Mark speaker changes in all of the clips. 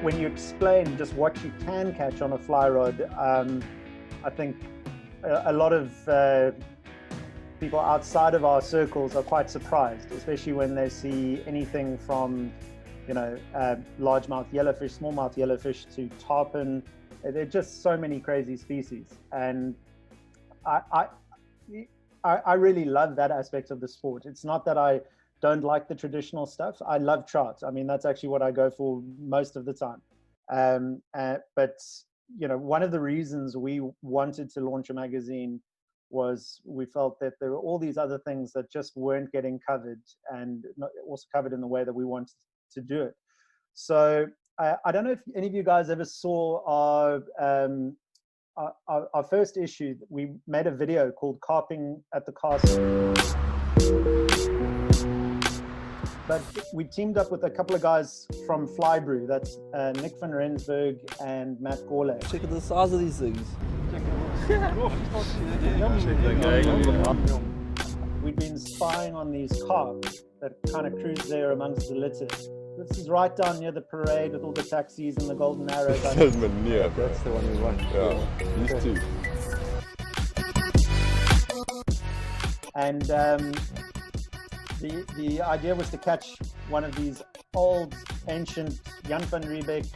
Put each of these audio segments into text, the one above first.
Speaker 1: when you explain just what you can catch on a fly rod, I think a lot of people outside of our circles are quite surprised, especially when they see anything from, you know, largemouth yellowfish, smallmouth yellowfish to tarpon. There are just so many crazy species, and I really love that aspect of the sport. It's not that I don't like the traditional stuff. I love trout. I mean, that's actually what I go for most of the time. But you know, one of the reasons we wanted to launch a magazine was we felt that there were all these other things that just weren't getting covered, and not also covered in the way that we wanted to do it. So I don't know if any of you guys ever saw our first issue. We made a video called Carping at the Castle. But we teamed up with a couple of guys from Flybrew. That's Nick van Rensburg and Matt Gorley.
Speaker 2: Check out the size of these things.
Speaker 1: We'd been spying on these carp that kind of cruise there amongst the litter. This is right down near the parade with all the taxis and the Golden Arrow.
Speaker 3: That's the one we want. Yeah, these two.
Speaker 1: And the idea was to catch one of these old, ancient Jan van Riebeck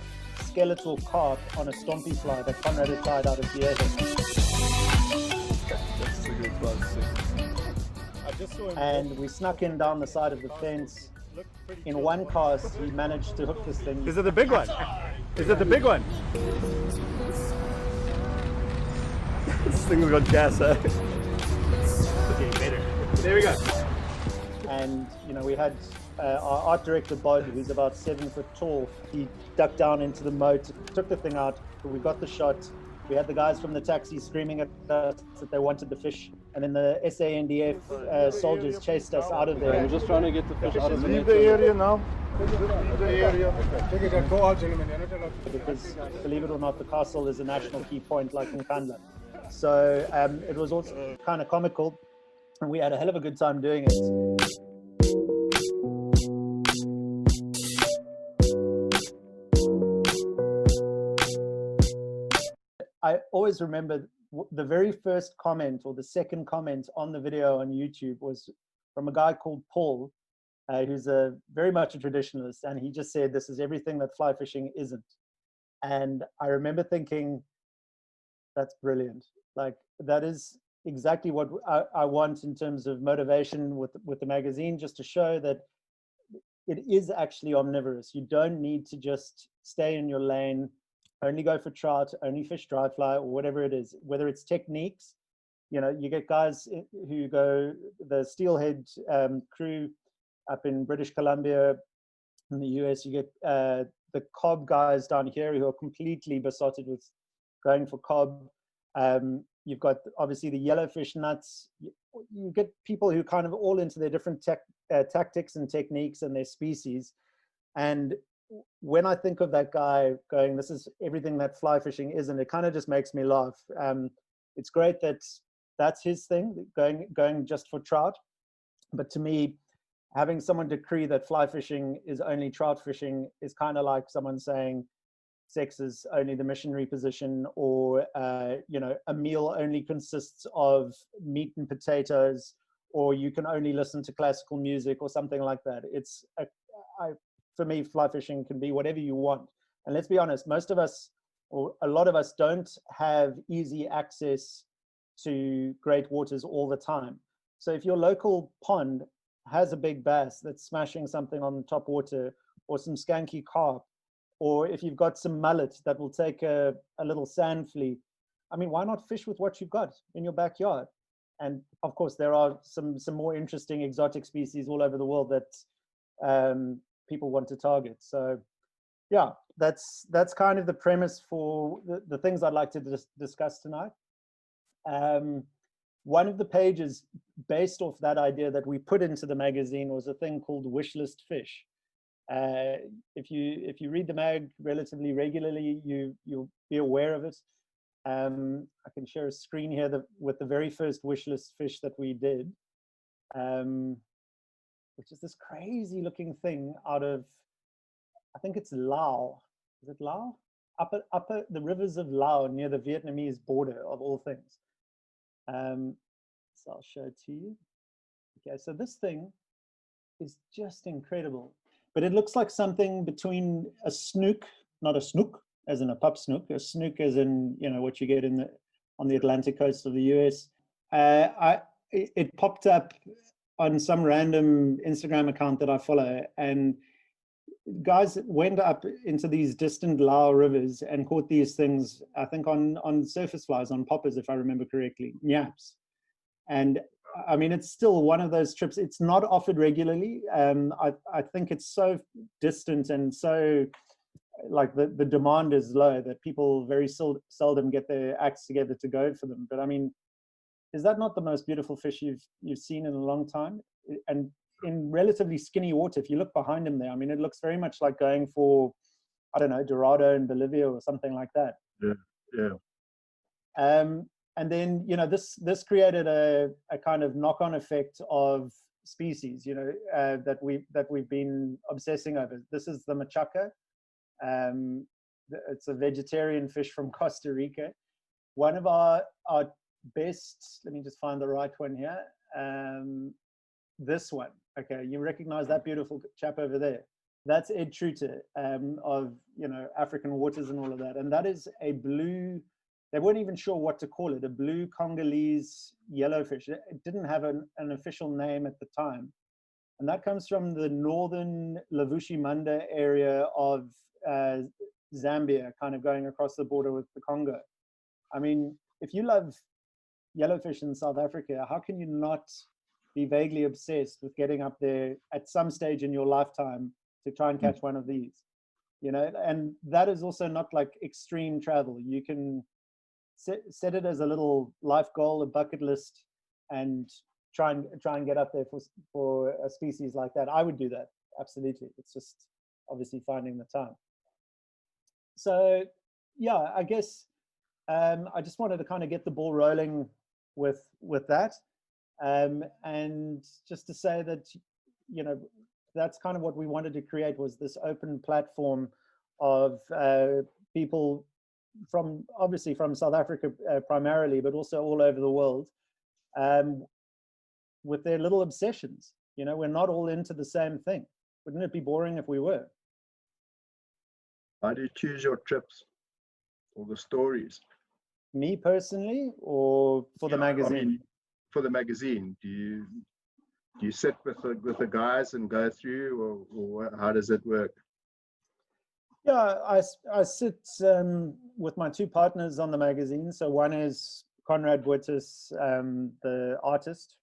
Speaker 1: skeletal carp on a stompy fly that Conrad had tied out of JFFC.
Speaker 2: That's a good one.
Speaker 1: And we snuck in down the side of the fence. In one cast, he managed to hook this thing.
Speaker 4: Is it the big one? Is it the big one? This thing's got gas, eh? Okay, better. There we go.
Speaker 1: And you know, we had our art director Bod, who's about 7 foot tall. He ducked down into the moat, took the thing out. We got the shot. We had the guys from the taxi screaming at us that they wanted the fish, and then the SANDF soldiers chased us out of there.
Speaker 2: We're just trying to get the fish out of the net.
Speaker 4: Leave the area now. Leave the area.
Speaker 1: Because believe it or not, the castle is a national key point like in Kandla. So it was also kind of comical, and we had a hell of a good time doing it. I always remember the very first comment or the second comment on the video on YouTube was from a guy called Paul, who's very much a traditionalist, and he just said, "This is everything that fly fishing isn't." And I remember thinking, that's brilliant. Like, that is exactly what I want in terms of motivation with the magazine, just to show that it is actually omnivorous. You don't need to just stay in your lane, only go for trout, only fish dry fly, or whatever it is. Whether it's techniques, you know, you get guys who go, the steelhead crew up in British Columbia, in the US, you get the cob guys down here who are completely besotted with going for cob. You've got obviously the yellowfish nuts. You get people who kind of all into their different tactics and techniques and their species. And when I think of that guy going, this is everything that fly fishing isn't, it kind of just makes me laugh. It's great that that's his thing, going just for trout. But to me, having someone decree that fly fishing is only trout fishing is kind of like someone saying sex is only the missionary position, or you know, a meal only consists of meat and potatoes, or you can only listen to classical music or something like that. It's for me, fly fishing can be whatever you want. And let's be honest, most of us, or a lot of us, don't have easy access to great waters all the time. So if your local pond has a big bass that's smashing something on top water, or some skanky carp, or if you've got some mullet that will take a little sand flea, I mean, why not fish with what you've got in your backyard? And of course, there are some more interesting exotic species all over the world that people want to target. So yeah, that's kind of the premise for the things I'd like to discuss tonight. One of the pages based off that idea that we put into the magazine was a thing called Wishlist Fish. If you read the mag relatively regularly, you'll be aware of it. I can share a screen here with the very first wishlist fish that we did, which is this crazy looking thing out of, I think it's Laos. is it Laos? Upper the rivers of Laos near the Vietnamese border of all things. So I'll show it to you. Okay, so this thing is just incredible, but it looks like something between a snook, not a snook, as in a pup snook, a snook as in, you know, what you get on the Atlantic coast of the US. It popped up on some random Instagram account that I follow, and guys went up into these distant Lao rivers and caught these things, I think on surface flies, on poppers, if I remember correctly, nyaps. And I mean, it's still one of those trips. It's not offered regularly. I think it's so distant and so like the demand is low that people very seldom get their acts together to go for them. But I mean, is that not the most beautiful fish you've seen in a long time? And in relatively skinny water, if you look behind him there, I mean, it looks very much like going for, I don't know, Dorado in Bolivia or something like that.
Speaker 3: Yeah, yeah.
Speaker 1: And then, you know, this created a kind of knock-on effect of species, you know, that we've been obsessing over. This is the machaca. It's a vegetarian fish from Costa Rica. One of our best, let me just find the right one here. This one, okay, you recognize that beautiful chap over there. That's Ed Truter of, you know, African waters and all of that. And that is a blue, they weren't even sure what to call it, a blue Congolese yellowfish. It didn't have an official name at the time. And that comes from the northern Lavushimanda area of Zambia, kind of going across the border with the Congo. I mean, if you love yellowfish in South Africa, how can you not be vaguely obsessed with getting up there at some stage in your lifetime to try and catch one of these? You know, and that is also not like extreme travel. You can set it as a little life goal, a bucket list, and try and get up there for a species like that. I would do that, absolutely. It's just obviously finding the time. So yeah, I guess I just wanted to kind of get the ball rolling with that, and just to say that, you know, that's kind of what we wanted to create, was this open platform of people from, obviously from South Africa primarily, but also all over the world, with their little obsessions. You know, we're not all into the same thing. Wouldn't it be boring if we were?
Speaker 3: How do you choose your trips or the stories?
Speaker 1: Me personally, or for the magazine?
Speaker 3: I mean, for the magazine, do you sit with the guys and go through, or how does it work?
Speaker 1: Yeah, I sit with my two partners on the magazine. So one is Conrad Boetis, the artist.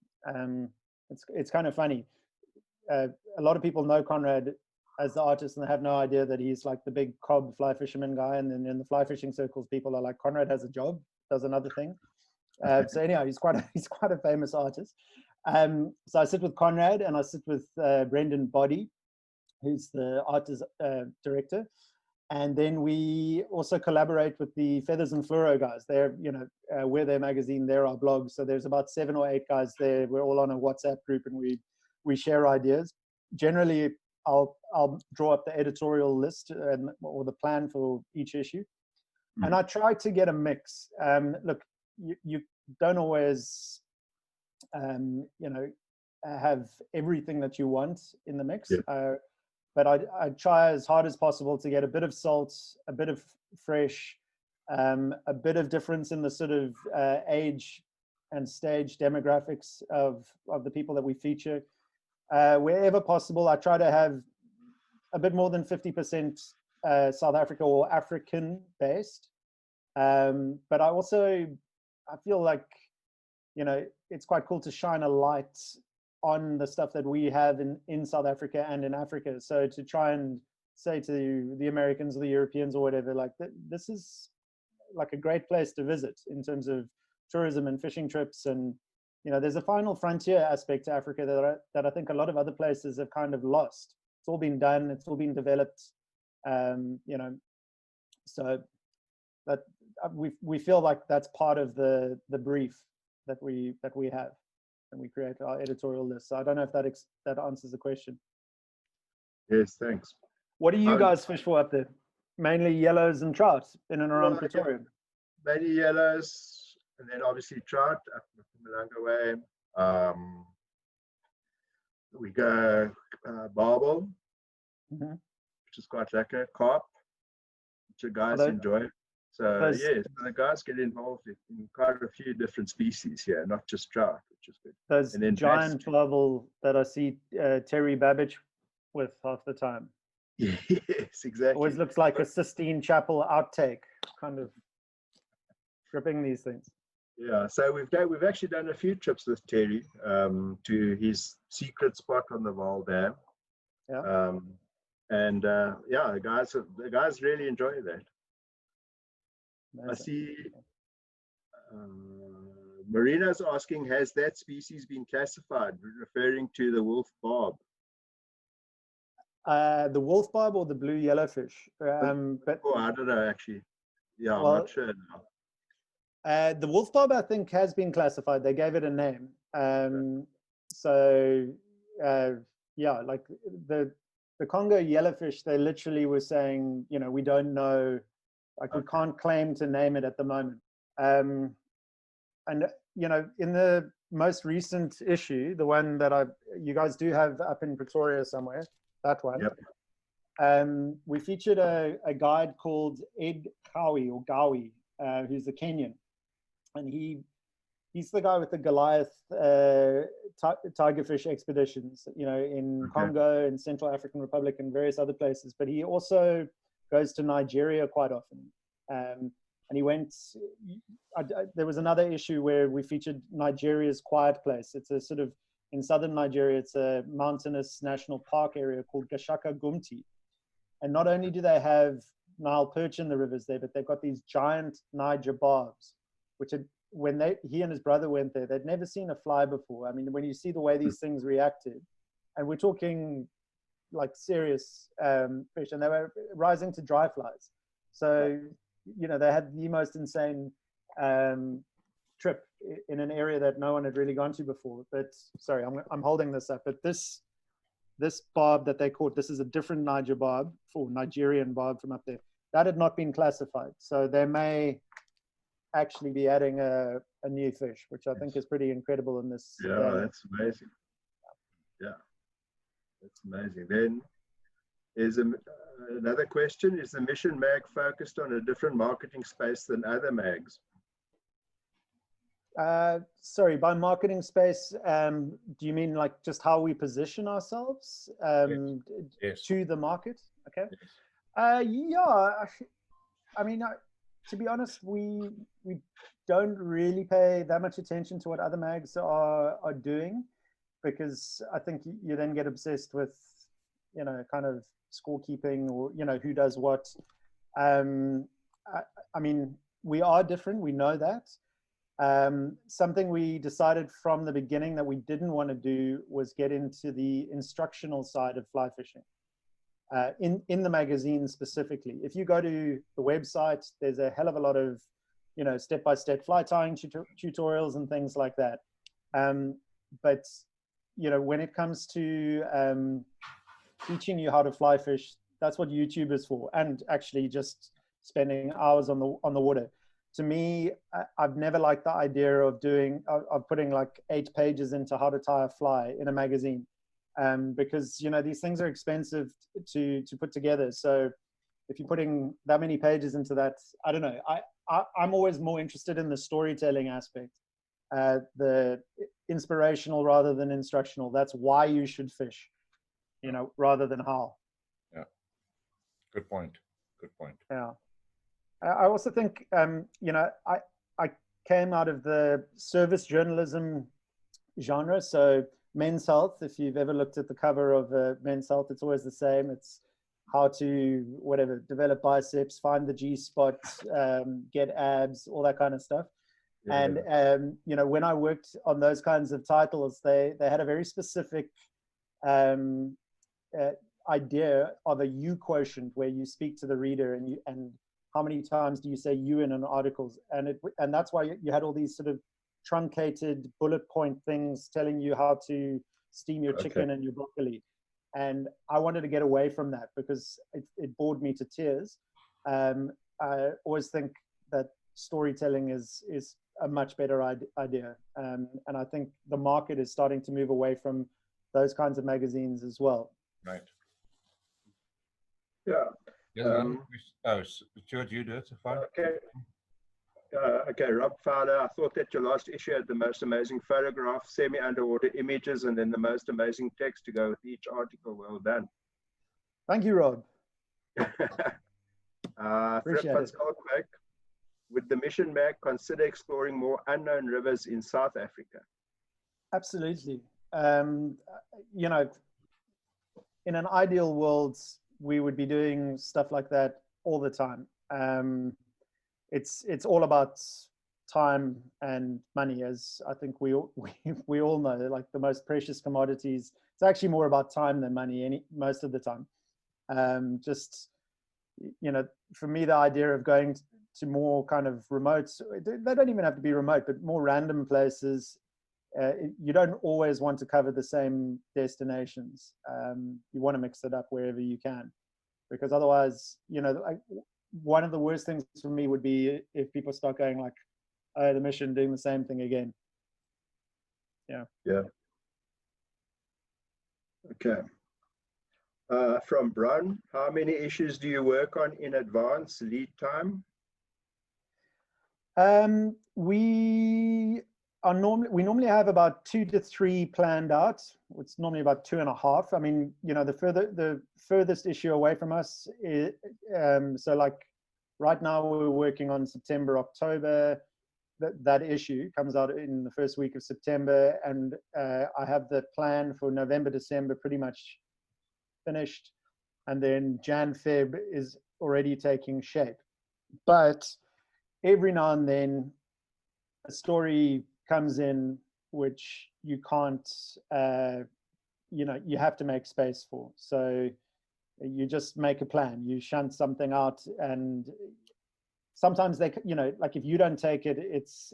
Speaker 1: It's kind of funny. A lot of people know Conrad as the artist, and they have no idea that he's like the big cob fly fisherman guy. And then in the fly fishing circles, people are like, Conrad has a job, does another thing. So anyhow, he's quite a famous artist. So I sit with Conrad, and I sit with Brendan Boddy, who's the art director. And then we also collaborate with the Feathers and Fluoro guys. They're, you know, we're their magazine, they're our blog. So there's about 7 or 8 guys there. We're all on a WhatsApp group, and we share ideas. Generally, I'll draw up the editorial list or the plan for each issue. And I try to get a mix. Look, you don't always, you know, have everything that you want in the mix. Yeah. But I try as hard as possible to get a bit of salt, a bit of fresh, a bit of difference in the sort of age and stage demographics of the people that we feature. Wherever possible, I try to have a bit more than 50% South Africa or African based. But I feel like, you know, it's quite cool to shine a light on the stuff that we have in South Africa and in Africa. So to try and say to the Americans or the Europeans or whatever, like, this is like a great place to visit in terms of tourism and fishing trips. And, you know, there's a final frontier aspect to Africa that I think a lot of other places have kind of lost. It's all been done, it's all been developed, you know, so that we feel like that's part of the brief that we have, and we create our editorial list. So I don't know if that answers the question.
Speaker 3: Yes, thanks.
Speaker 1: What do you guys fish for up there? mainly yellows and trout in and around Pretoria.
Speaker 3: Mainly yellows, and then obviously trout up Malanga way. We go barbel, which is quite lekker, carp, which the guys enjoy. So yes, the guys get involved in quite a few different species here, not just trout, which is good.
Speaker 1: Those giant barbel that I see Terry Babbage with half the time.
Speaker 3: Yes, exactly.
Speaker 1: Always looks like a Sistine Chapel outtake, kind of stripping these things.
Speaker 3: Yeah, so we've actually done a few trips with Terry to his secret spot on the Vaal Dam.
Speaker 1: Yeah.
Speaker 3: Yeah, the guys really enjoy that. Amazing. I see Marina's asking, has that species been classified, referring to the wolf barb?
Speaker 1: The wolf barb or the blue yellowfish?
Speaker 3: I don't know actually. Yeah, well, I'm not sure now.
Speaker 1: The wolf barb, I think, has been classified. They gave it a name. Yeah, like the Congo yellowfish, they literally were saying, you know, we don't know, like we can't claim to name it at the moment. And you know, in the most recent issue, the one that you guys do have up in Pretoria somewhere, that one.
Speaker 3: Yep.
Speaker 1: We featured a guide called Ed Gawi, who's a Kenyan, and he's the guy with the Goliath tigerfish expeditions, you know, in Congo and Central African Republic and various other places. But he also goes to Nigeria quite often. And he went. There was another issue where we featured Nigeria's quiet place. It's a sort of in southern Nigeria. It's a mountainous national park area called Gashaka Gumti. And not only do they have Nile perch in the rivers there, but they've got these giant Niger barbs, which are, when he and his brother went there, they'd never seen a fly before. I mean, when you see the way these things reacted, and we're talking like serious fish, and they were rising to dry flies. So, you know, they had the most insane trip in an area that no one had really gone to before. But sorry, I'm holding this up. But this barb that they caught, this is a different Niger barb, or Nigerian barb from up there. That had not been classified. So they may actually be adding a new fish, which I think is pretty incredible in this.
Speaker 3: Yeah, that's amazing. Yeah, that's amazing. Then there's another question. Is the Mission Mag focused on a different marketing space than other mags?
Speaker 1: Sorry, by marketing space, do you mean like just how we position ourselves
Speaker 5: Yes.
Speaker 1: to the market? Okay.
Speaker 5: Yes.
Speaker 1: Yeah, I mean, to be honest, we don't really pay that much attention to what other mags are doing, because I think you then get obsessed with, you know, kind of scorekeeping, or, you know, who does what. I mean, we are different. We know that. Something we decided from the beginning that we didn't want to do was get into the instructional side of fly fishing. In the magazine specifically, if you go to the website, there's a hell of a lot of, you know, step-by-step fly tying tutorials and things like that. But, you know, when it comes to teaching you how to fly fish, that's what YouTube is for, and actually just spending hours on the water. To me, I've never liked the idea of putting like 8 pages into how to tie a fly in a magazine, because, you know, these things are expensive to put together. So if you're putting that many pages into that, I don't know. I'm always more interested in the storytelling aspect, the inspirational rather than instructional. That's why you should fish, you know, rather than how.
Speaker 5: Yeah. Good point. Good point.
Speaker 1: Yeah. I also think, you know, I came out of the service journalism genre. So Men's Health, if you've ever looked at the cover of Men's Health, it's always the same. It's how to, whatever, develop biceps, find the G-spot, get abs, all that kind of stuff. Yeah. And, you know, when I worked on those kinds of titles, they had a very specific idea of a you quotient, where you speak to the reader and how many times do you say you in an article? And that's why you had all these sort of truncated bullet point things telling you how to steam your chicken and your broccoli. And I wanted to get away from that because it bored me to tears. I always think that storytelling is a much better idea. And I think the market is starting to move away from those kinds of magazines as well.
Speaker 5: Right.
Speaker 3: Yeah.
Speaker 5: Oh, Stuart, you do it. Fine.
Speaker 3: Okay. Okay, Rob Fowler, I thought that your last issue had the most amazing photographs, semi-underwater images, and then the most amazing text to go with each article. Well done.
Speaker 1: Thank you, Rob.
Speaker 3: Fred van Skalkwyk, would the Mission Mag consider exploring more unknown rivers in South Africa?
Speaker 1: Absolutely. You know, in an ideal world, we would be doing stuff like that all the time. It's all about time and money, as I think we all know. Like, the most precious commodities, it's actually more about time than money most of the time. Just, you know, for me, the idea of going to more kind of remote, they don't even have to be remote, but more random places. You don't always want to cover the same destinations. You want to mix it up wherever you can, because otherwise, you know, one of the worst things for me would be if people start going like, oh, the Mission doing the same thing again. Yeah.
Speaker 3: Yeah. Okay. From Bron, how many issues do you work on in advance, lead time?
Speaker 1: We normally have about 2 to 3 planned out. It's normally about 2.5. I mean, you know, the furthest issue away from us is, so like right now we're working on September, October. That issue comes out in the first week of September, and I have the plan for November, December pretty much finished, and then Jan, Feb is already taking shape. But every now and then a story comes in which you can't, you know, you have to make space for. So you just make a plan, you shunt something out, and sometimes they, you know, like if you don't take it, it's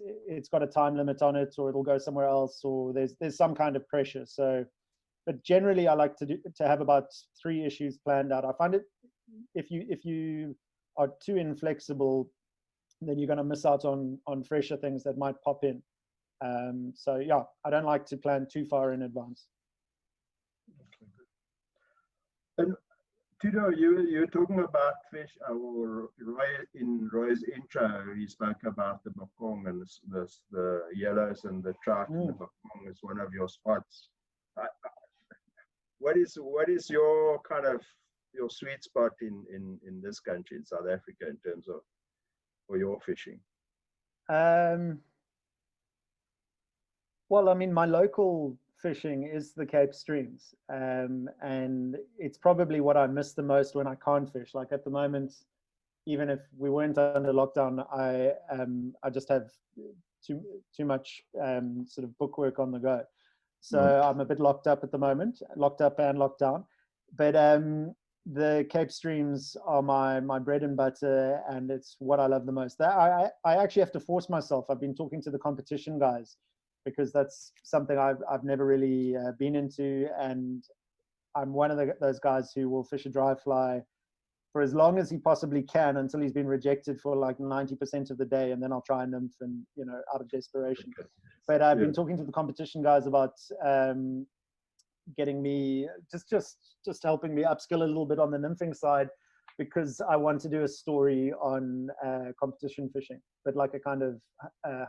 Speaker 1: got a time limit on it, or it'll go somewhere else, or there's some kind of pressure. So, but generally I like to have about 3 issues planned out. I find it, if you are too inflexible, then you're going to miss out on fresher things that might pop in. So yeah, I don't like to plan too far in advance.
Speaker 3: And Tudor, you were talking about fish, or Roy, in Roy's intro, he spoke about the bokong and the yellows and the trout, and the bokong is one of your spots. What is your kind of your sweet spot in this country, in South Africa, in terms of for your fishing?
Speaker 1: Well, I mean, my local fishing is the Cape streams, and it's probably what I miss the most when I can't fish. Like at the moment, even if we weren't under lockdown, I just have too much sort of bookwork on the go. So I'm a bit locked up at the moment, locked up and locked down. But the Cape streams are my bread and butter, and it's what I love the most. I actually have to force myself. I've been talking to the competition guys, because that's something I've never really been into, and I'm one of those guys who will fish a dry fly for as long as he possibly can until he's been rejected for like 90% of the day, and then I'll try and nymph, and you know, out of desperation. But I've been talking to the competition guys about getting me just helping me upskill a little bit on the nymphing side, because I want to do a story on competition fishing, but like a kind of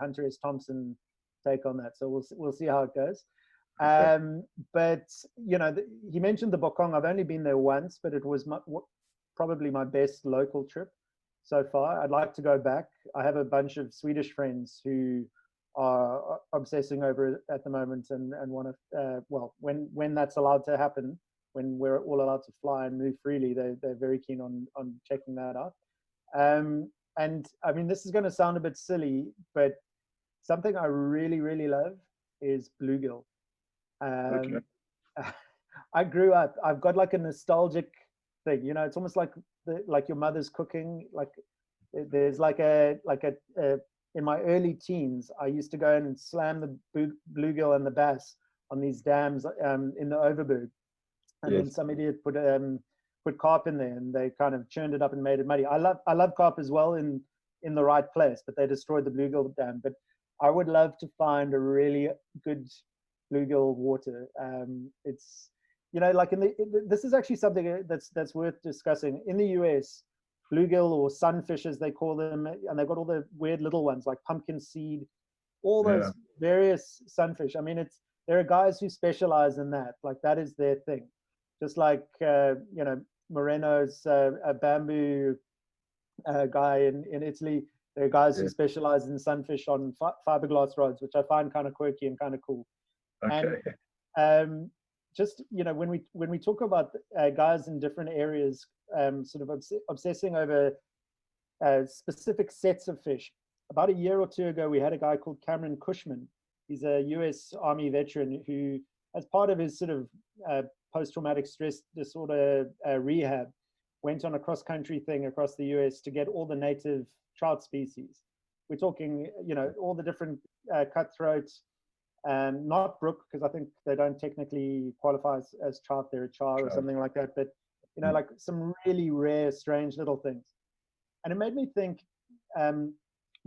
Speaker 1: Hunter S. Thompson take on that. So we'll see how it goes. But you know, he mentioned the bokong. I've only been there once, but it was probably my best local trip so far. I'd like to go back. I have a bunch of Swedish friends who are obsessing over it at the moment, and want to well, when that's allowed to happen, when we're all allowed to fly and move freely, they're very keen on checking that out. And I mean, this is going to sound a bit silly, but something I really, really love is bluegill. I grew up, I've got like a nostalgic thing, you know, it's almost like your mother's cooking. Like there's like a in my early teens, I used to go and slam the bluegill and the bass on these dams in the Overberg. And then some idiot put put carp in there, and they kind of churned it up and made it muddy. I love carp as well in the right place, but they destroyed the bluegill dam. But I would love to find a really good bluegill water. It's, you know, like this is actually something that's worth discussing. In the US, bluegill, or sunfish as they call them, and they've got all the weird little ones like pumpkin seed, all those various sunfish. I mean, there are guys who specialize in that. Like that is their thing. Just like you know, Moreno's a bamboo guy in Italy. There are guys who specialize in sunfish on fiberglass rods, which I find kind of quirky and kind of cool.
Speaker 3: Okay.
Speaker 1: And just, you know, when we talk about guys in different areas sort of obsessing over specific sets of fish. About a year or two ago, we had a guy called Cameron Cushman. He's a US Army veteran who, as part of his sort of post-traumatic stress disorder rehab, went on a cross-country thing across the US to get all the native trout species. We're talking, you know, all the different cutthroats, not brook, because I think they don't technically qualify as trout, they're a char or something like that, but, you know, like some really rare, strange little things. And it made me think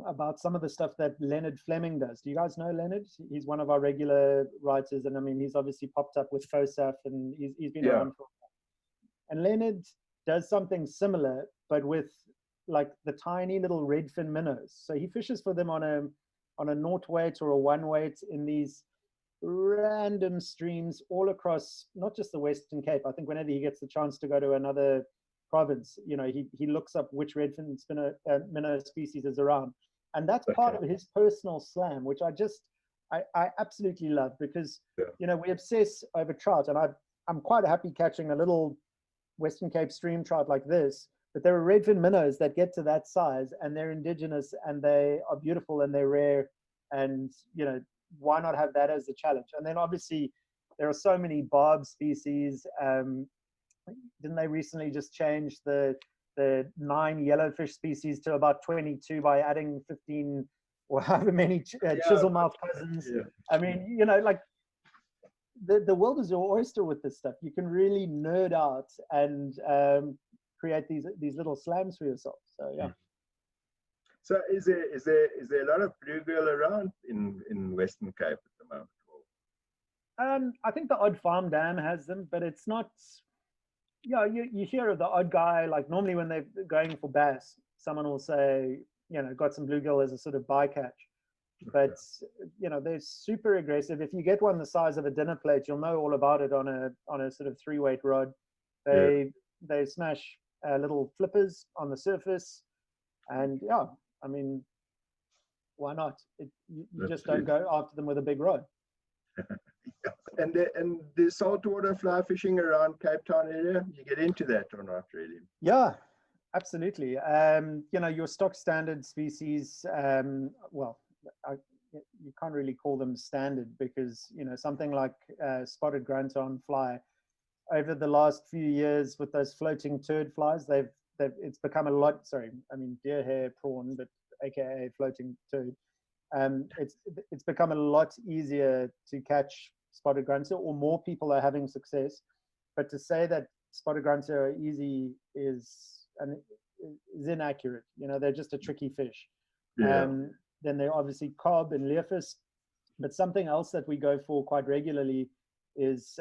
Speaker 1: about some of the stuff that Leonard Fleming does. Do you guys know Leonard? He's one of our regular writers, and I mean, he's obviously popped up with FOSAF, and he's been around for a while. And Leonard does something similar, but with like the tiny little redfin minnows. So he fishes for them on a naught weight or a one weight in these random streams all across, not just the Western Cape. I think whenever he gets the chance to go to another province, you know, he looks up which redfin minnow species is around. And that's part of his personal slam, which I absolutely love, because, you know, we obsess over trout, and I'm quite happy catching a little Western Cape stream trout like this, but there are redfin minnows that get to that size, and they're indigenous, and they are beautiful, and they're rare, and, you know, why not have that as a challenge? And then obviously there are so many barb species. Didn't they recently just change the 9 yellowfish species to about 22 by adding 15 or however many chiselmouth cousins? I mean, you know, like the world is your oyster with this stuff. You can really nerd out and create these little slams for yourself. So yeah.
Speaker 3: So is there a lot of bluegill around in Western Cape at the moment?
Speaker 1: I think the odd farm dam has them, but it's not. Yeah, you hear of the odd guy, like normally when they're going for bass, someone will say, you know, got some bluegill as a sort of bycatch. But, you know, they're super aggressive. If you get one the size of a dinner plate, you'll know all about it on a sort of 3-weight rod. They smash little flippers on the surface. And yeah, I mean, why not? You just don't go after them with a big rod.
Speaker 3: And the saltwater fly fishing around Cape Town area, you get into that or not really?
Speaker 1: Yeah, absolutely. You know, your stock standard species, well, you can't really call them standard, because, you know, something like spotted grunton fly, over the last few years with those floating turd flies, it's become a lot, deer hair prawn, but AKA floating turd. It's become a lot easier to catch spotted grunter, or more people are having success. But to say that spotted grunter are easy is inaccurate. You know, they're just a tricky fish. Then they're obviously cob and leervis, but something else that we go for quite regularly is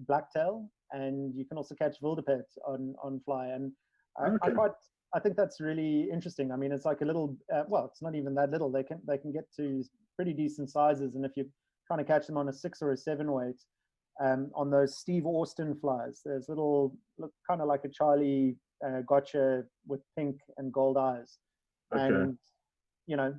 Speaker 1: blacktail, and you can also catch wilderpet on fly. And I think that's really interesting. I mean, it's like a little, well, it's not even that little. They can get to pretty decent sizes, and if you're trying to catch them on a 6 or a 7 weight, on those Steve Austin flies, there's look kind of like a Charlie gotcha with pink and gold eyes, and you know,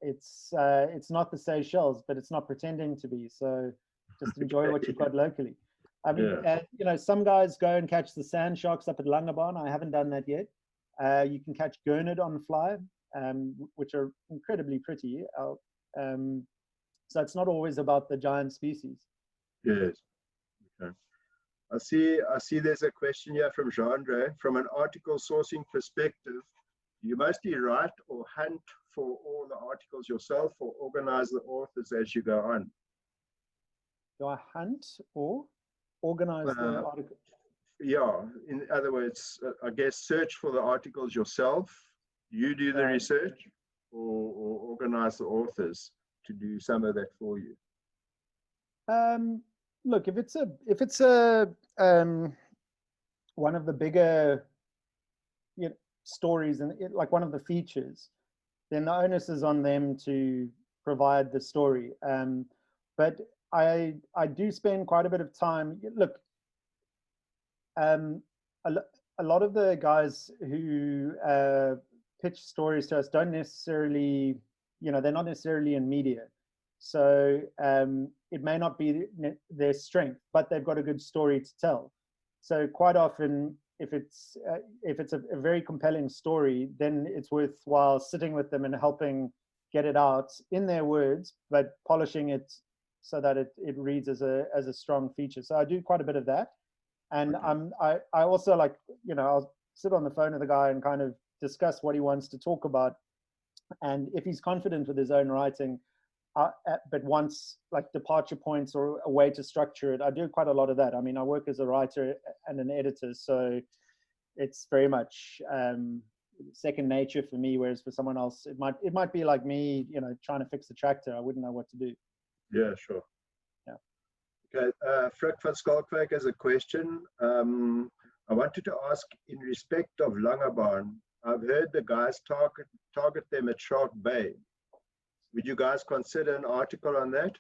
Speaker 1: it's not the Seychelles, but it's not pretending to be. So just enjoy what you've got locally. I mean, you know, some guys go and catch the sand sharks up at Langebaan. I haven't done that yet. You can catch gurnard on fly, which are incredibly pretty. So it's not always about the giant species.
Speaker 3: Yes. Okay. I see there's a question here from Jean-Andre. From an article sourcing perspective, do you mostly write or hunt for all the articles yourself, or organize the authors as you go on?
Speaker 1: Do I hunt or organize the article?
Speaker 3: yeah, in other words, I guess search for the articles yourself. You do the research, or organize the authors to do some of that for you.
Speaker 1: Look, if it's one of the bigger stories and like one of the features, then the onus is on them to provide the story. But I do spend quite a bit of time. Look, a lot of the guys who pitch stories to us don't necessarily, they're not necessarily in media. So it may not be their strength, but they've got a good story to tell. So quite often, if it's a very compelling story, then it's worthwhile sitting with them and helping get it out in their words, but polishing it so that it reads as a strong feature. So I do quite a bit of that. And I also like, I'll sit on the phone with the guy and kind of discuss what he wants to talk about. And if he's confident with his own writing, but wants like departure points or a way to structure it, I do quite a lot of that. I mean, I work as a writer and an editor, so it's very much second nature for me, whereas for someone else, it might be like me, trying to fix the tractor. I wouldn't know what to do.
Speaker 3: Yeah, sure.
Speaker 1: Yeah.
Speaker 3: Okay, Frick van Skalkwyk has a question. I wanted to ask in respect of Langebaan, I've heard the guys target them at Shark Bay. Would you guys consider an article on that?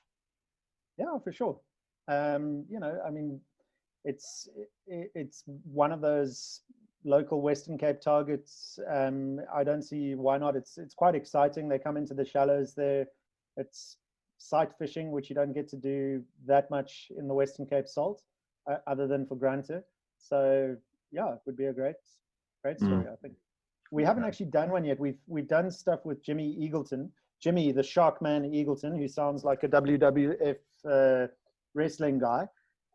Speaker 1: Yeah, for sure. I mean, it's one of those local Western Cape targets. I don't see why not. It's quite exciting. They come into the shallows there. It's sight fishing, which you don't get to do that much in the Western Cape salt, other than for Granta. So yeah, it would be a great story. I think we haven't actually done one yet. We've done stuff with Jimmy Eagleton. Jimmy, the Sharkman Eagleton, who sounds like a WWF wrestling guy.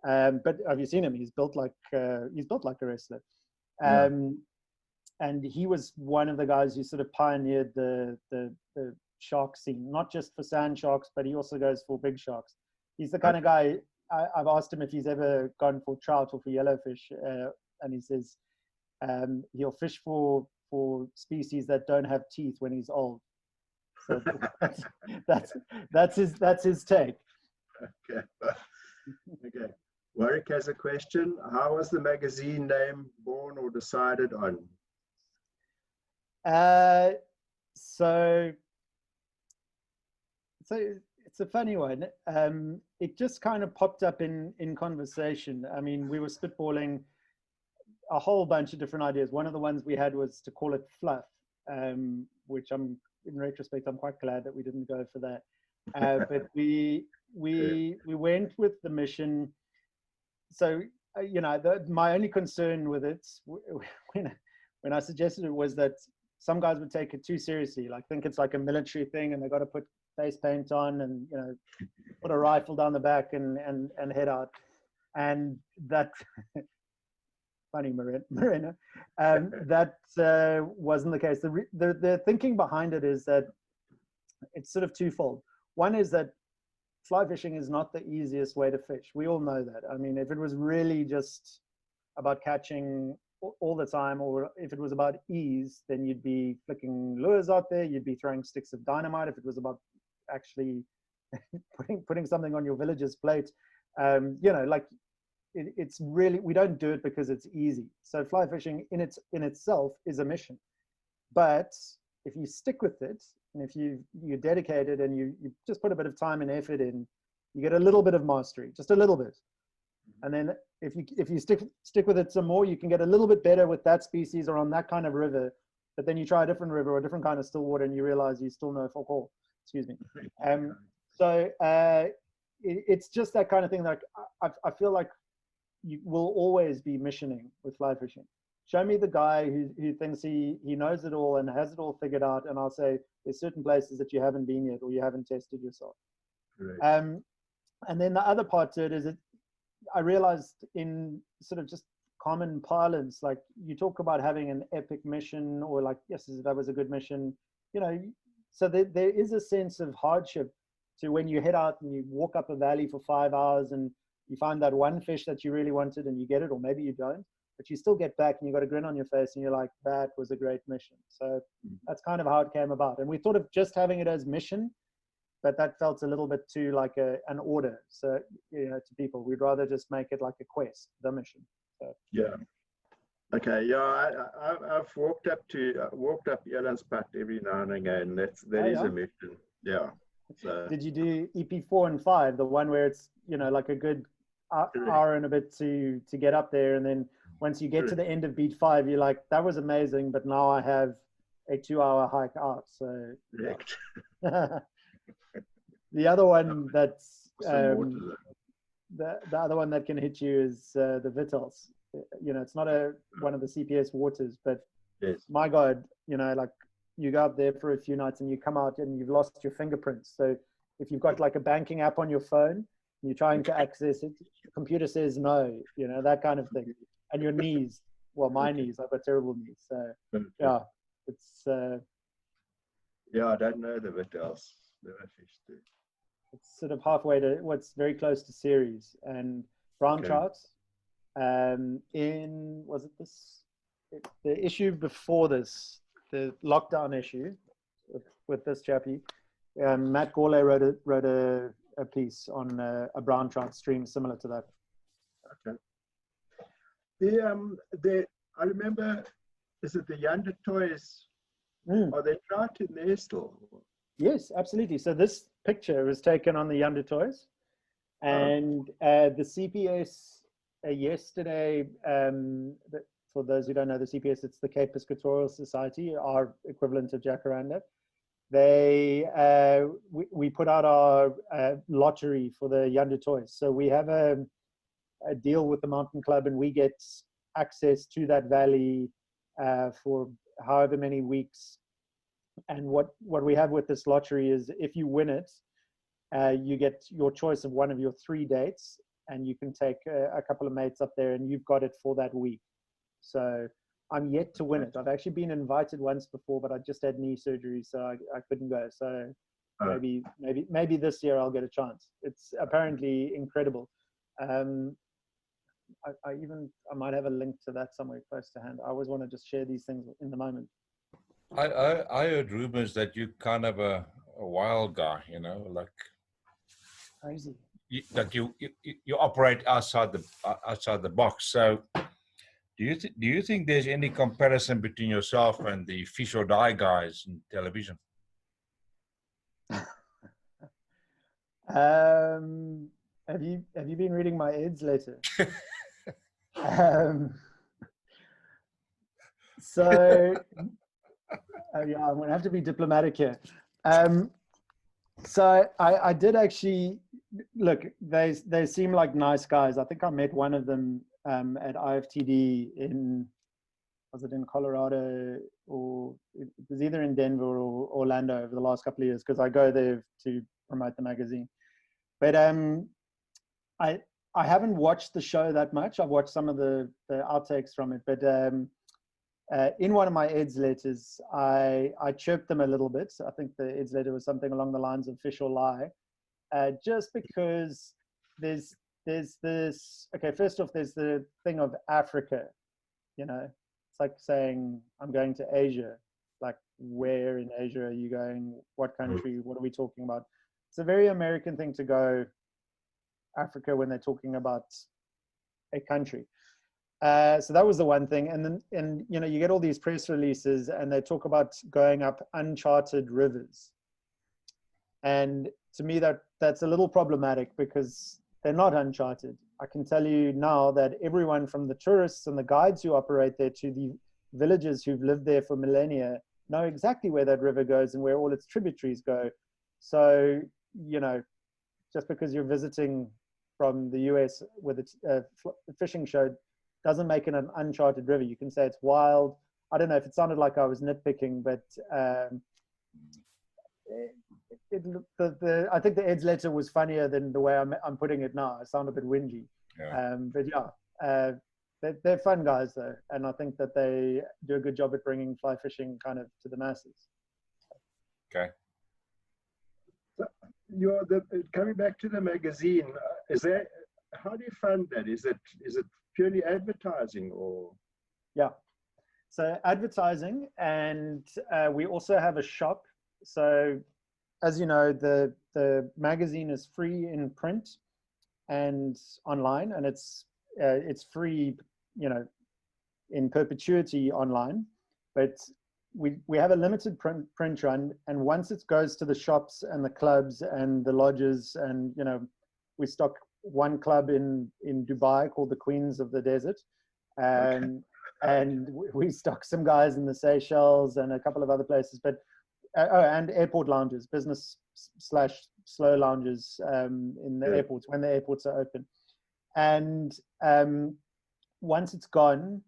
Speaker 1: But have you seen him? He's built like a wrestler. And he was one of the guys who sort of pioneered the shark scene, not just for sand sharks, but he also goes for big sharks. He's the kind of guy, I've asked him if he's ever gone for trout or for yellowfish, and he says he'll fish for species that don't have teeth when he's old. So that's his take.
Speaker 3: Okay. Okay. Warwick has a question. How was the magazine name born or decided on?
Speaker 1: So it's a funny one. It just kind of popped up in conversation. I mean, we were spitballing a whole bunch of different ideas. One of the ones we had was to call it Fluff, which in retrospect, I'm quite glad that we didn't go for that. But we went with the mission. So my only concern with it when I suggested it was that some guys would take it too seriously, like think it's like a military thing, and they got to put face paint on and put a rifle down the back and head out, and that. Funny, Marina. That wasn't the case. The thinking behind it is that it's sort of twofold. One is that fly fishing is not the easiest way to fish. We all know that. I mean, if it was really just about catching all the time, or if it was about ease, then you'd be flicking lures out there, you'd be throwing sticks of dynamite. If it was about actually putting something on your village's plate, like it's really, we don't do it because it's easy. So fly fishing in itself is a mission, but if you stick with it, and if you're dedicated and you just put a bit of time and effort in, you get a little bit of mastery, just a little bit. And then if you stick with it some more, you can get a little bit better with that species or on that kind of river. But then you try a different river or a different kind of still water, and you realize you still know fuck all. Excuse me. It's just that kind of thing that I feel like you will always be missioning with fly fishing. Show me the guy who thinks he knows it all and has it all figured out, and I'll say there's certain places that you haven't been yet or you haven't tested yourself. Right. And then the other part to it is I realized in sort of just common parlance, like you talk about having an epic mission, or like, yes, that was a good mission, so there is a sense of hardship to when you head out and you walk up a valley for 5 hours and You find that one fish that you really wanted and you get it, or maybe you don't, but you still get back and you got a grin on your face and you're like, that was a great mission. So that's kind of how it came about. And we thought of just having it as mission, but that felt a little bit too like an order. So, to people, we'd rather just make it like a quest, the mission. So.
Speaker 3: Yeah. Okay. Yeah. I've walked up Elands Putt every now and again. That is a mission. Yeah. So.
Speaker 1: Did you do EP 4 and 5, the one where it's like a good hour and a bit to get up there, and then once you get to the end of beat 5, you're like, that was amazing, but now I have a 2-hour hike out. So the other one that's the other one that can hit you is the Vitals. It's not one of the CPS waters, but my God, like you go up there for a few nights and you come out and you've lost your fingerprints. So if you've got like a banking app on your phone and you're trying to access it, the computer says no, that kind of thing. And your knees, well, my knees, I've got terrible knees. So yeah, it's
Speaker 3: I don't know the Vitals. Never fished it.
Speaker 1: It's sort of halfway to what's very close to series. And brown trouts. Was it this? The issue before this, the lockdown issue with this chappie, Matt Gourlay wrote a piece on a brown trout stream similar to that.
Speaker 3: Okay. I remember, is it the Yonder Toys? Are they trout in there still?
Speaker 1: Yes, absolutely. So this picture was taken on the Yonder Toys, and the CPS yesterday. For those who don't know the CPS, it's the Cape Piscatorial Society, our equivalent of Jacaranda. We put out our lottery for the Yonder Toys. So we have a deal with the Mountain Club, and we get access to that valley for however many weeks. And what we have with this lottery is, if you win it, you get your choice of one of your 3 dates, and you can take a couple of mates up there, and you've got it for that week. So I'm yet to win it. I've actually been invited once before, but I just had knee surgery, so I couldn't go. So maybe this year I'll get a chance. It's apparently incredible. I might have a link to that somewhere close to hand. I always want to just share these things in the moment.
Speaker 5: I heard rumors that you're kind of a wild guy, like
Speaker 1: crazy.
Speaker 5: That you operate outside the box. So do you think there's any comparison between yourself and the fish or die guys in television?
Speaker 1: Have you been reading my Ed's letter? So yeah, I'm gonna have to be diplomatic here. So I did actually look. They seem like nice guys. I think I met one of them at IFTD was it in Colorado, or it was either in Denver or Orlando over the last couple of years, because I go there to promote the magazine. But I haven't watched the show that much. I've watched some of the outtakes from it, but in one of my Ed's letters, I chirped them a little bit. I think the Ed's letter was something along the lines of fish or lie, just because there's this. Okay, first off, there's the thing of Africa. It's like saying I'm going to Asia. Like, where in Asia are you going? What country? What are we talking about? It's a very American thing to go Africa when they're talking about a country. So that was the one thing. And then, you get all these press releases and they talk about going up uncharted rivers. And to me, that's a little problematic, because they're not uncharted. I can tell you now that everyone from the tourists and the guides who operate there to the villagers who've lived there for millennia know exactly where that river goes and where all its tributaries go. So, just because you're visiting from the US with a fishing show doesn't make it an uncharted river. You can say it's wild. I don't know if it sounded like I was nitpicking, but I think the Ed's letter was funnier than the way I'm putting it now. I sound a bit whingy. Yeah. But yeah, they're fun guys though. And I think that they do a good job at bringing fly fishing kind of to the masses.
Speaker 5: Okay.
Speaker 3: Coming back to the magazine, is there how do you fund that? Is it purely advertising or?
Speaker 1: Yeah, so advertising, and we also have a shop. So as you know, the magazine is free in print and online, and it's free, you know, in perpetuity online. But we have a limited print run, and once it goes to the shops and the clubs and the lodges, and you know, we stock one club in Dubai called the Queens of the Desert, and we stock some guys in the Seychelles and a couple of other places, but and airport lounges, business / slow lounges in the airports when the airports are open. And once it's gone,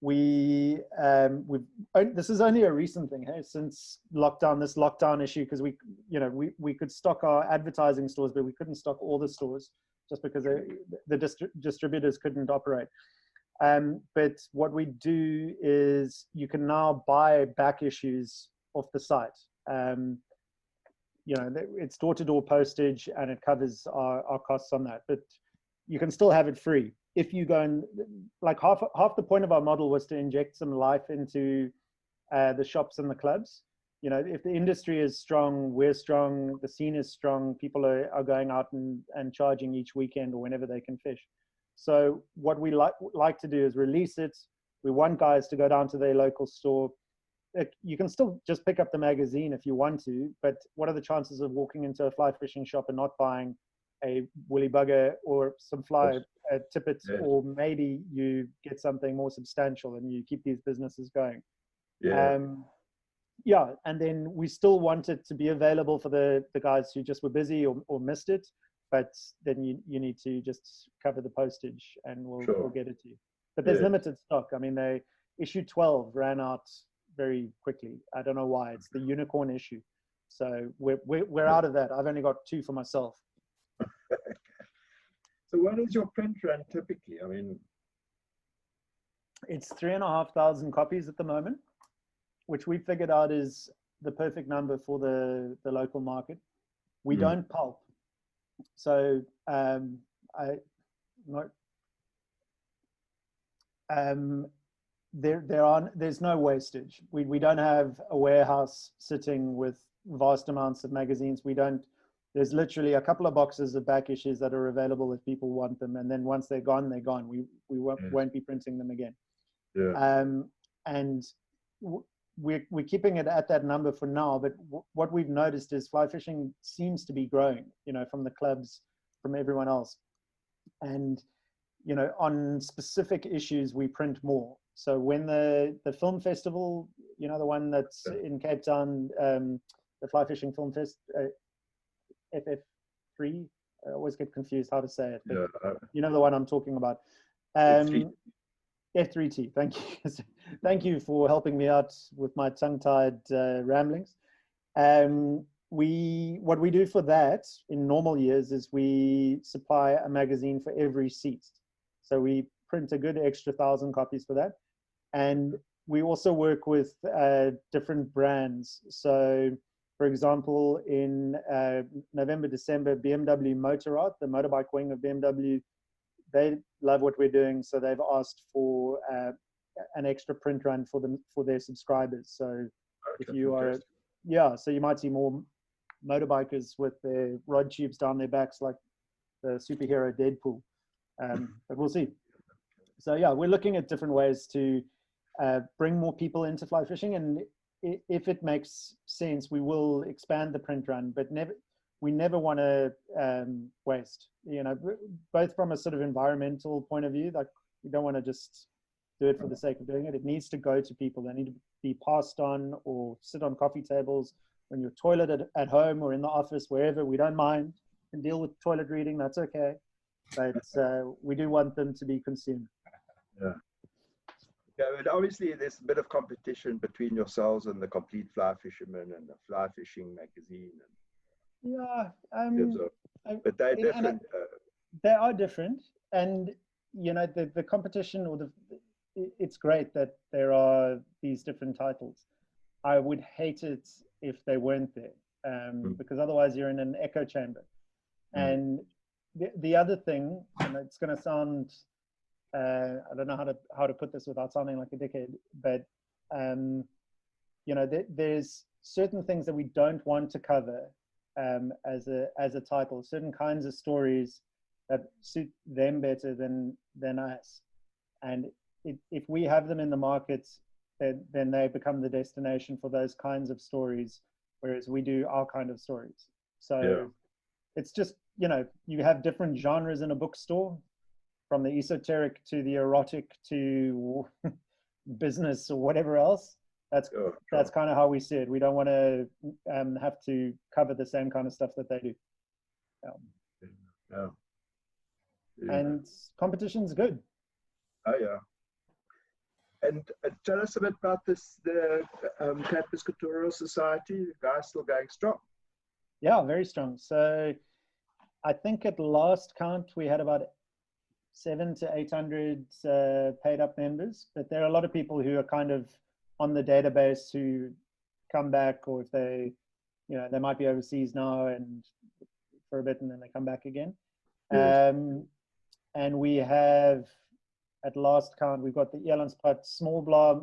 Speaker 1: this is only a recent thing, hey, since lockdown, this lockdown issue, because we could stock our advertising stores, but we couldn't stock all the stores just because the distributors couldn't operate. But what we do is you can now buy back issues off the site. You know, it's door-to-door postage, and it covers our costs on that, but you can still have it free. If you go and, like, half the point of our model was to inject some life into the shops and the clubs. You know, if the industry is strong, we're strong, the scene is strong, people are going out and charging each weekend or whenever they can fish. So what we like to do is release it. We want guys to go down to their local store. You can still just pick up the magazine if you want to, but what are the chances of walking into a fly fishing shop and not buying a woolly bugger or some fly tippets, or maybe you get something more substantial and you keep these businesses going. Yeah, and then we still want it to be available for the guys who just were busy or missed it, but then you need to just cover the postage and we'll get it to you. But there's limited stock. I mean, issue 12 ran out very quickly. I don't know why. It's the unicorn issue. So we're out of that. I've only got 2 for myself.
Speaker 3: So what is your print run typically? I mean,
Speaker 1: it's 3,500 copies at the moment, which we figured out is the perfect number for the local market. We don't pulp. So there's no wastage. We don't have a warehouse sitting with vast amounts of magazines. There's literally a couple of boxes of back issues that are available if people want them, and then once they're gone, they're gone. We won't be printing them again. And we're keeping it at that number for now, but what we've noticed is fly fishing seems to be growing, you know, from the clubs, from everyone else. And, you know, on specific issues, we print more. So when the film festival, you know, the one that's in Cape Town, the Fly Fishing Film Fest, FF3, I always get confused how to say it, but you know the one I'm talking about. F3T, thank you. Thank you for helping me out with my tongue-tied ramblings. What we do for that in normal years is we supply a magazine for every seat. So we print a good extra 1,000 copies for that. And we also work with different brands. So for example, in November, December, BMW Motorrad, the motorbike wing of BMW, they love what we're doing, so they've asked for an extra print run for their subscribers. So if you are, so you might see more motorbikers with their rod tubes down their backs like the superhero Deadpool, but we'll see. So yeah, we're looking at different ways to bring more people into fly fishing, and if it makes sense, we will expand the print run, but we never want to waste, you know, both from a sort of environmental point of view, like we don't want to just do it for the sake of doing it. It needs to go to people. They need to be passed on or sit on coffee tables when you're toilet at home or in the office, wherever. We don't mind. You can deal with toilet reading, that's okay. But we do want them to be consumed.
Speaker 3: Yeah, but obviously there's a bit of competition between yourselves and the Complete Fly Fisherman and the Fly Fishing magazine. But they're different.
Speaker 1: They are different, and you know the competition, or it's great that there are these different titles. I would hate it if they weren't there, because otherwise you're in an echo chamber. And the other thing, and it's going to sound, I don't know how to put this without sounding like a dickhead, but you know, there's certain things that we don't want to cover as a title, certain kinds of stories that suit them better than us, and if we have them in the markets, then they become the destination for those kinds of stories, whereas we do our kind of stories. So it's just, you know, you have different genres in a bookstore, from the esoteric to the erotic to business or whatever else. That's kind of how we see it. We don't want to have to cover the same kind of stuff that they do. And competition's good.
Speaker 3: Oh yeah. And tell us a bit about this, the Cape Piscatorial Society. The guys still going strong.
Speaker 1: Yeah, very strong. So I think at last count we had about 700 to 800 paid up members, but there are a lot of people who are kind of on the database who come back, or if they, you know, they might be overseas now and for a bit and then they come back again.
Speaker 3: Yes.
Speaker 1: And we have, at last count, we've got the Elandspad small blah.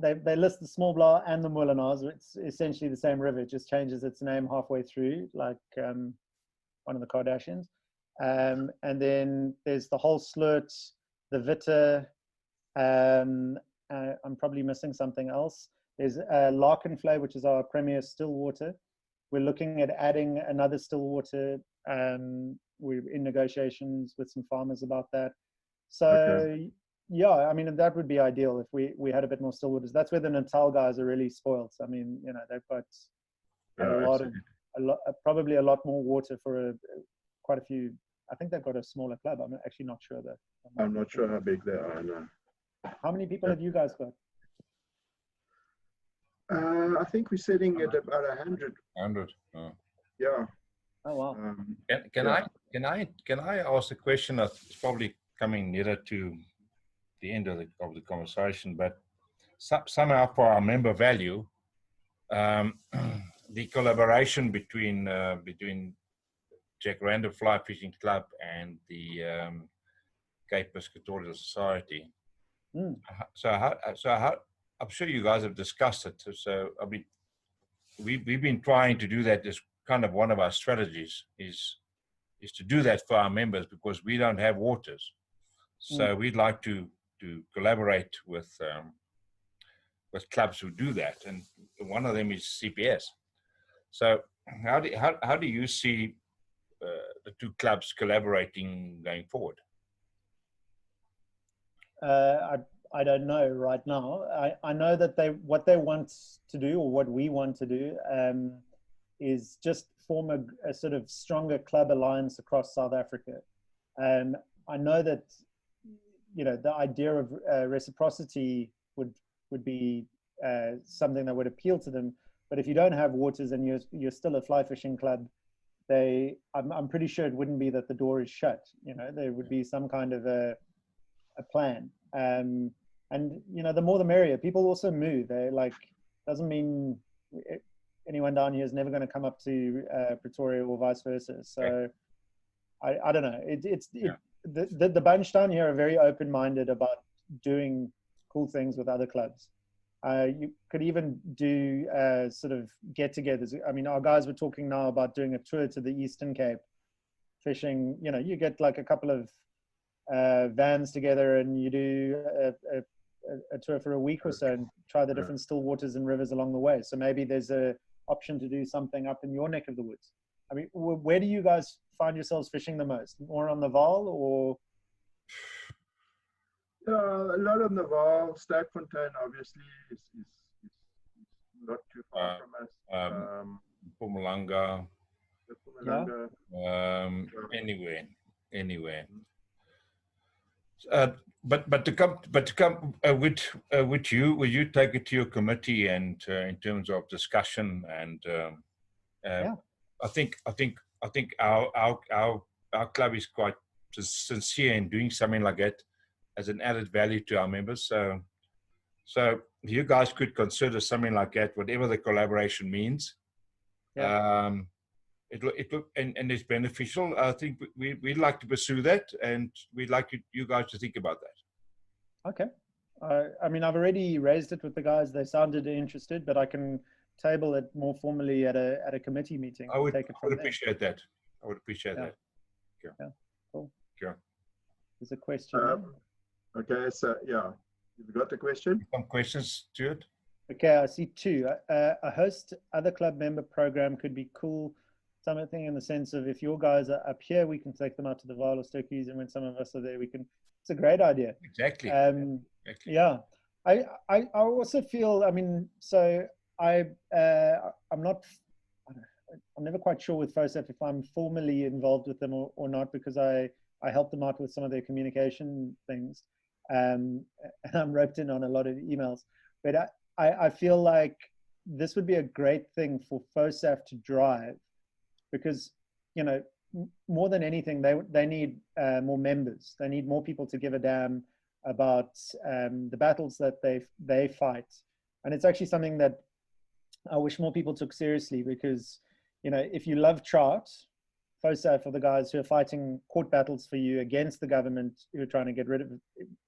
Speaker 1: They list the small blah and the Molenaars. It's essentially the same river, it just changes its name halfway through, like one of the Kardashians. And then there's the whole Slurt, the Witte. I'm probably missing something else. There's Larkenvlei, which is our premier still water. We're looking at adding another still water. We're in negotiations with some farmers about that. So yeah, I mean, that would be ideal if we had a bit more still waters. That's where the Natal guys are really spoiled. I mean, you know, they've got probably a lot more water for quite a few. I think they've got a smaller club. I'm actually not sure though.
Speaker 3: I'm not sure how big they are. No.
Speaker 1: How many people have you guys got?
Speaker 3: I think we're sitting at about 100.
Speaker 5: 100. Oh.
Speaker 3: Yeah.
Speaker 1: Oh wow.
Speaker 5: Can I ask a question that's probably coming nearer to the end of the conversation, but somehow for our member value, the collaboration between Jack Randall Fly Fishing Club and the Cape Piscatorial Society. So how I'm sure you guys have discussed it. So I mean, we've been trying to do that as kind of one of our strategies is to do that for our members, because we don't have waters. So we'd like to collaborate with clubs who do that, and one of them is CPS. So how do you see the two clubs collaborating going forward?
Speaker 1: I don't know right now. I know that what they want to do, or what we want to do, is just form a sort of stronger club alliance across South Africa. I know that, you know, the idea of reciprocity would be something that would appeal to them. But if you don't have waters and you're still a fly fishing club, I'm pretty sure it wouldn't be that the door is shut. You know, there would be some kind of a plan. And you know, the more the merrier. People also move. They doesn't mean anyone down here is never going to come up to Pretoria or vice versa. So I don't know. The bunch down here are very open-minded about doing cool things with other clubs. You could even do sort of get-togethers. I mean, our guys were talking now about doing a tour to the Eastern Cape, fishing. You know, you get like a couple of vans together and you do a tour for a week or so and try the different still waters and rivers along the way. So maybe there's a option to do something up in your neck of the woods. I mean, where do you guys find yourselves fishing the most? More on the Vaal or?
Speaker 3: A lot on the Vaal. Sterkfontein obviously is not too far from us.
Speaker 5: Mpumalanga. Anywhere. But to come would you take it to your committee and in terms of discussion and I think our club is quite sincere in doing something like that as an added value to our members. So you guys could consider something like that, whatever the collaboration means. and it's beneficial. I think we'd like to pursue that, and we'd like you guys to think about that.
Speaker 1: Okay. I mean, I've already raised it with the guys. They sounded interested, but I can table it more formally at a committee meeting.
Speaker 5: I would appreciate that. I would appreciate that.
Speaker 1: Yeah. Cool.
Speaker 5: Sure.
Speaker 1: There's a question.
Speaker 3: Okay, so yeah, you've got the question?
Speaker 5: Some questions, Stuart?
Speaker 1: Okay, I see two. A host other club member program could be cool. Something in the sense of if your guys are up here, we can take them out to the Vaal or Stokkies, and when some of us are there, we can. It's a great idea.
Speaker 5: Exactly.
Speaker 1: Exactly. Yeah. I also feel. I mean, so I'm never quite sure with FOSAF if I'm formally involved with them or not, because I help them out with some of their communication things, and I'm roped in on a lot of emails. But I feel like this would be a great thing for FOSAF to drive, because, you know, more than anything, they need more members. They need more people to give a damn about the battles that they fight. And it's actually something that I wish more people took seriously, because, you know, if you love trout, FOSAF are the guys who are fighting court battles for you against the government who are trying to get rid of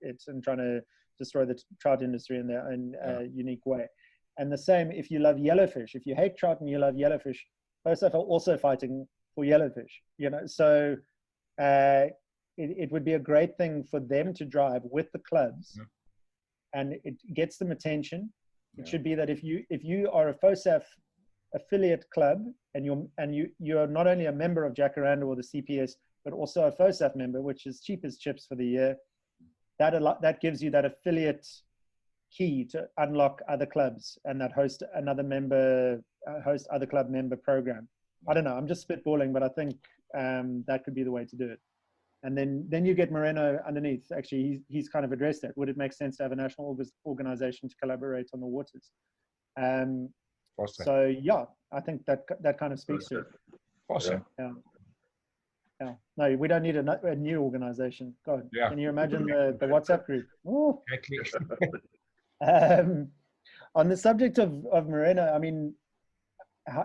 Speaker 1: it and trying to destroy the trout industry in their own unique way. And the same, if you love yellowfish, if you hate trout and you love yellowfish, FOSAF are also fighting for yellowfish, you know. So it would be a great thing for them to drive with the clubs, and it gets them attention. It should be that if you are a FOSAF affiliate club and you are not only a member of Jacaranda or the CPS, but also a FOSAF member, which is cheap as chips for the year, that gives you that affiliate key to unlock other clubs and that host other club member program. I don't know, I'm just spitballing, but I think that could be the way to do it. And then you get Moreno underneath. Actually, he's kind of addressed that. Would it make sense to have a national organization to collaborate on the waters? So yeah, I think that kind of speaks to it.
Speaker 5: Awesome.
Speaker 1: Yeah. No, we don't need a new organization. God, can you imagine the WhatsApp group? Ooh.
Speaker 5: Exactly.
Speaker 1: On the subject of Moreno, I mean,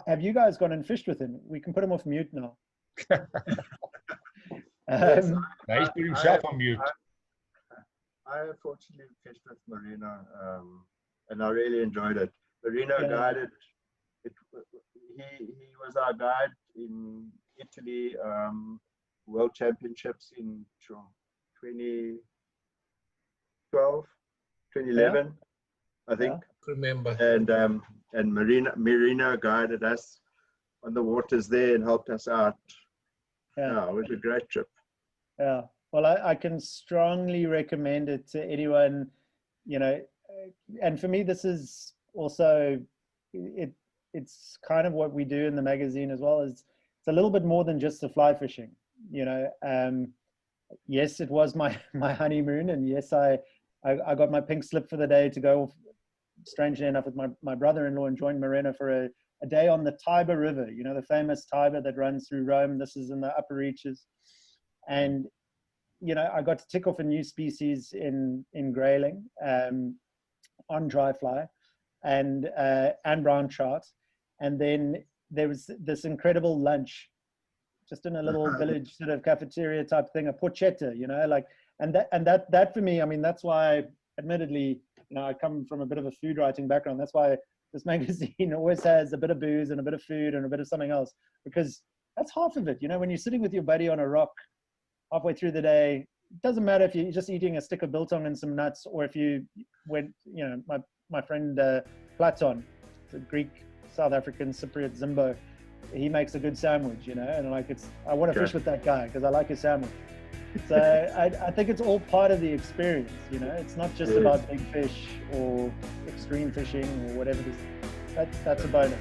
Speaker 1: have you guys gone and fished with him? We can put him off mute now.
Speaker 3: Yes,
Speaker 5: He's put himself on mute.
Speaker 3: I unfortunately fished with Marina, and I really enjoyed it. Marina guided. He was our guide in Italy World Championships in 2012, 2011, I think.
Speaker 2: Remember.
Speaker 3: And Marina guided us on the waters there and helped us out. Yeah, it was a great trip.
Speaker 1: Yeah, well, I can strongly recommend it to anyone, you know, and for me, this is also, it's kind of what we do in the magazine as well. It's a little bit more than just the fly fishing, you know. Yes, it was my honeymoon, and yes, I got my pink slip for the day to go, strangely enough, with my brother-in-law and join Moreno for a day on the Tiber River, you know, the famous Tiber that runs through Rome. This is in the upper reaches. And, you know, I got to tick off a new species in grayling on dry fly and brown trout. And then there was this incredible lunch just in a little village sort of cafeteria type thing, a porchetta, you know, like, and that for me, I mean, that's why, admittedly, you know, I come from a bit of a food writing background. That's why this magazine always has a bit of booze and a bit of food and a bit of something else, because that's half of it. You know, when you're sitting with your buddy on a rock halfway through the day, it doesn't matter if you're just eating a stick of biltong and some nuts, or if you went, you know, my friend Platon, the Greek South African Cypriot Zimbo, he makes a good sandwich, you know, and like I want to fish with that guy because I like his sandwich. So I think it's all part of the experience, you know. It's not just about big fish or extreme fishing or whatever. That's a bonus.